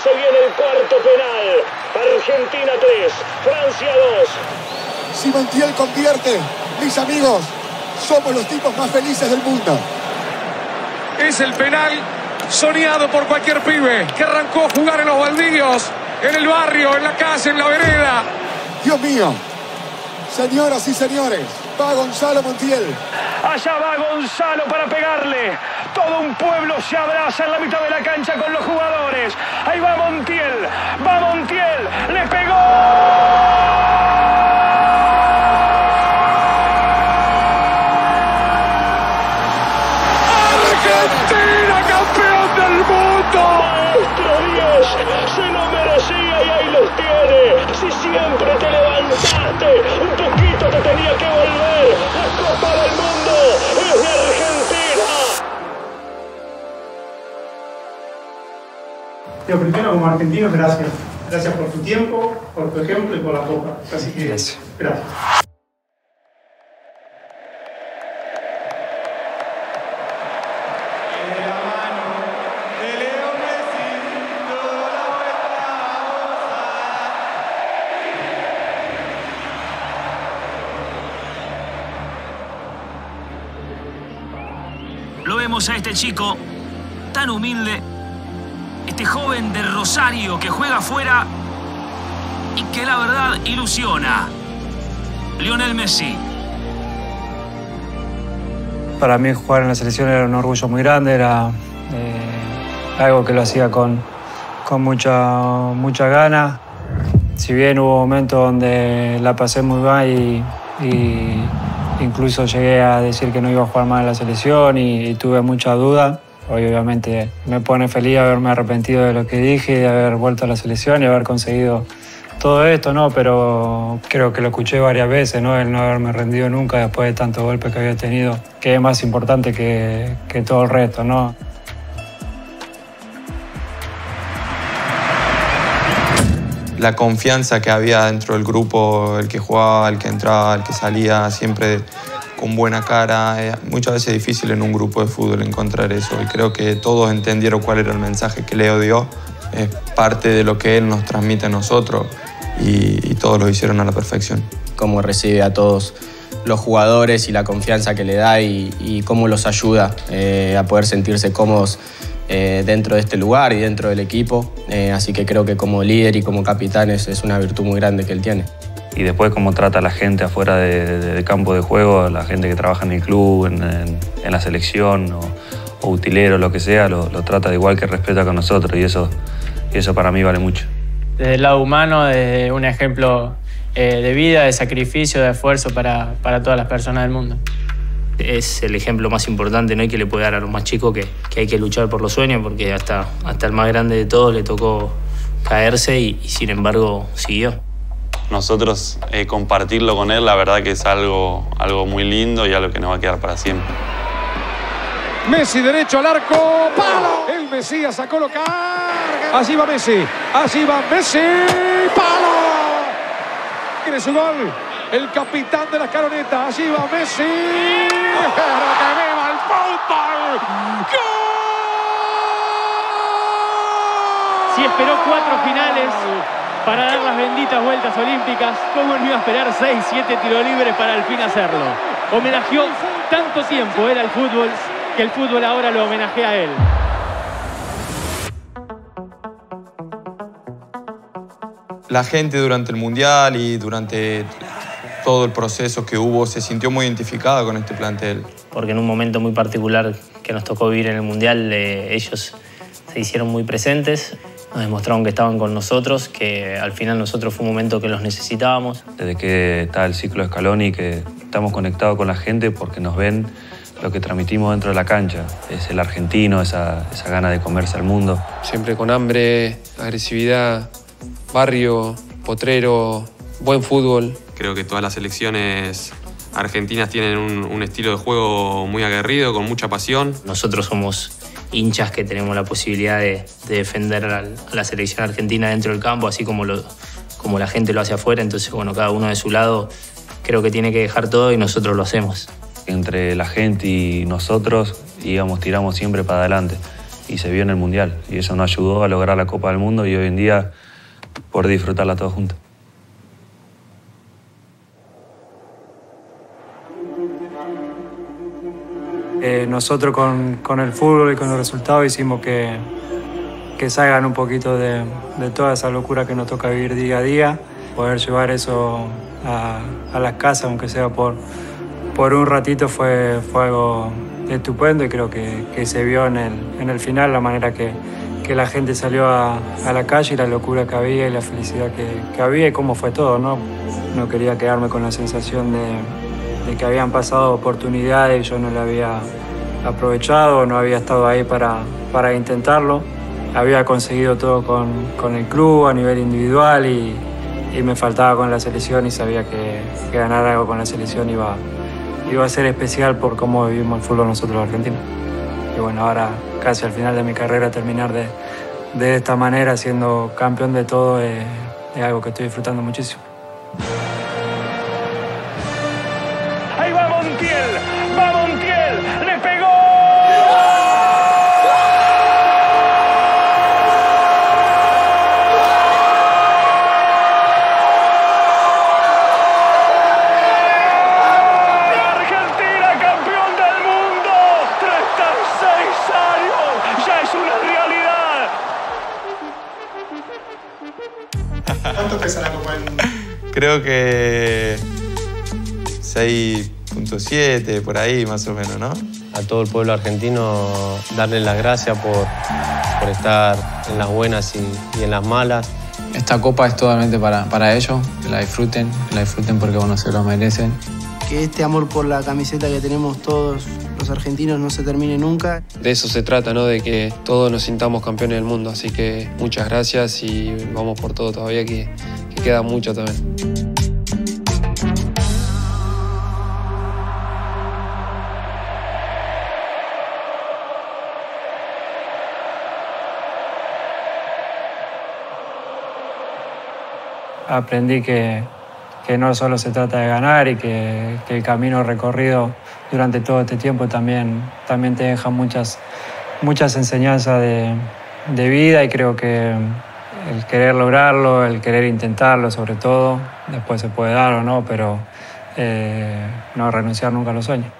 se viene el cuarto penal. Argentina 3, Francia 2. Si Montiel convierte, mis amigos, somos los tipos más felices del mundo. Es el penal soñado por cualquier pibe que arrancó a jugar en los baldíos, en el barrio, en la calle, en la vereda. Dios mío, señoras y señores, va Gonzalo Montiel. Allá va Gonzalo para pegarle. Todo un pueblo se abraza en la mitad de la cancha con los jugadores. Ahí va Montiel, le pegó. ¡Argentina, campeón del mundo! Maestro 10, se lo merecía y ahí los tiene. Si siempre te levantaste, un poquito te tenía que volver. La Copa del Mundo es de Argentina. Lo primero, como argentino, gracias. Gracias por tu tiempo, por tu ejemplo y por la Copa. Así que, gracias. Lo vemos a este chico tan humilde, este joven de Rosario que juega afuera y que la verdad ilusiona. Lionel Messi. Para mí jugar en la selección era un orgullo muy grande, era algo que lo hacía con mucha gana. Si bien hubo momentos donde la pasé muy mal y incluso llegué a decir que no iba a jugar más en la selección y tuve mucha duda. Hoy obviamente me pone feliz haberme arrepentido de lo que dije y de haber vuelto a la selección y haber conseguido todo esto, ¿no? Pero creo que lo escuché varias veces, ¿no? El no haberme rendido nunca después de tantos golpes que había tenido, que es más importante que todo el resto, ¿no? La confianza que había dentro del grupo, el que jugaba, el que entraba, el que salía, siempre con buena cara. Muchas veces es difícil en un grupo de fútbol encontrar eso y creo que todos entendieron cuál era el mensaje que Leo dio. Es parte de lo que él nos transmite a nosotros y todos lo hicieron a la perfección. Cómo recibe a todos los jugadores y la confianza que le da y cómo los ayuda a poder sentirse cómodos dentro de este lugar y dentro del equipo. Así que creo que como líder y como capitán es una virtud muy grande que él tiene. Y después cómo trata a la gente afuera del campo de juego, la gente que trabaja en el club, en la selección o utilero, lo que sea, lo trata de igual que respeta con nosotros y eso para mí vale mucho. Desde el lado humano, desde un ejemplo de vida, de sacrificio, de esfuerzo para todas las personas del mundo. Es el ejemplo más importante, ¿no? Y que le puede dar a los más chicos que hay que luchar por los sueños, porque hasta el más grande de todos le tocó caerse y sin embargo siguió. Nosotros compartirlo con él, la verdad que es algo muy lindo y algo que nos va a quedar para siempre. Messi derecho al arco, palo. El Mesías a colocar. Allí va Messi, palo. Tiene su gol. El capitán de la escaloneta, allí va Messi. ¡Pero que viva el fútbol! ¡Gol! Si esperó 4 finales para dar las benditas vueltas olímpicas, ¿cómo no iba a esperar 6, 7 tiros libres para al fin hacerlo? Homenajeó tanto tiempo él al fútbol, que el fútbol ahora lo homenajea a él. La gente durante el Mundial y durante todo el proceso que hubo se sintió muy identificada con este plantel. Porque en un momento muy particular que nos tocó vivir en el Mundial, ellos se hicieron muy presentes, nos demostraron que estaban con nosotros, que al final nosotros fue un momento que los necesitábamos. Desde que está el ciclo Scaloni, que estamos conectados con la gente porque nos ven lo que transmitimos dentro de la cancha. Es el argentino, esa gana de comerse al mundo. Siempre con hambre, agresividad, barrio, potrero, buen fútbol. Creo que todas las selecciones argentinas tienen un estilo de juego muy aguerrido, con mucha pasión. Nosotros somos hinchas que tenemos la posibilidad de defender a la selección argentina dentro del campo, así como la gente lo hace afuera. Entonces, bueno, cada uno de su lado creo que tiene que dejar todo y nosotros lo hacemos. Entre la gente y nosotros tiramos siempre para adelante. y se vio en el Mundial. Y eso nos ayudó a lograr la Copa del Mundo y hoy en día poder disfrutarla todos juntos. Nosotros con el fútbol y con los resultados hicimos que salgan un poquito de toda esa locura que nos toca vivir día a día, poder llevar eso a las casas, aunque sea por un ratito, fue algo estupendo y creo que se vio en el final la manera que la gente salió a la calle y la locura que había y la felicidad que había y cómo fue todo, ¿no? No quería quedarme con la sensación de que habían pasado oportunidades y yo no la había aprovechado, no había estado ahí para intentarlo. Había conseguido todo con el club a nivel individual y me faltaba con la selección y sabía que ganar algo con la selección iba a ser especial por cómo vivimos el fútbol nosotros los argentinos. Y bueno, ahora casi al final de mi carrera terminar de esta manera siendo campeón de todo es algo que estoy disfrutando muchísimo. Ahí va Montiel, le pegó. Argentina campeón del mundo, 36 años, ya es una realidad. ¿Cuánto pesa la Copa del Mundo? Creo que 6.7, por ahí más o menos, ¿no? A todo el pueblo argentino darle las gracias por estar en las buenas y en las malas. Esta copa es totalmente para ellos, que la disfruten porque bueno, se lo merecen. Que este amor por la camiseta que tenemos todos los argentinos no se termine nunca. De eso se trata, ¿no? De que todos nos sintamos campeones del mundo. Así que muchas gracias y vamos por todo todavía, que queda mucho también. Aprendí que no solo se trata de ganar y que el camino recorrido durante todo este tiempo también te deja muchas enseñanzas de vida y creo que el querer lograrlo, el querer intentarlo sobre todo, después se puede dar o no, pero no renunciar nunca a los sueños.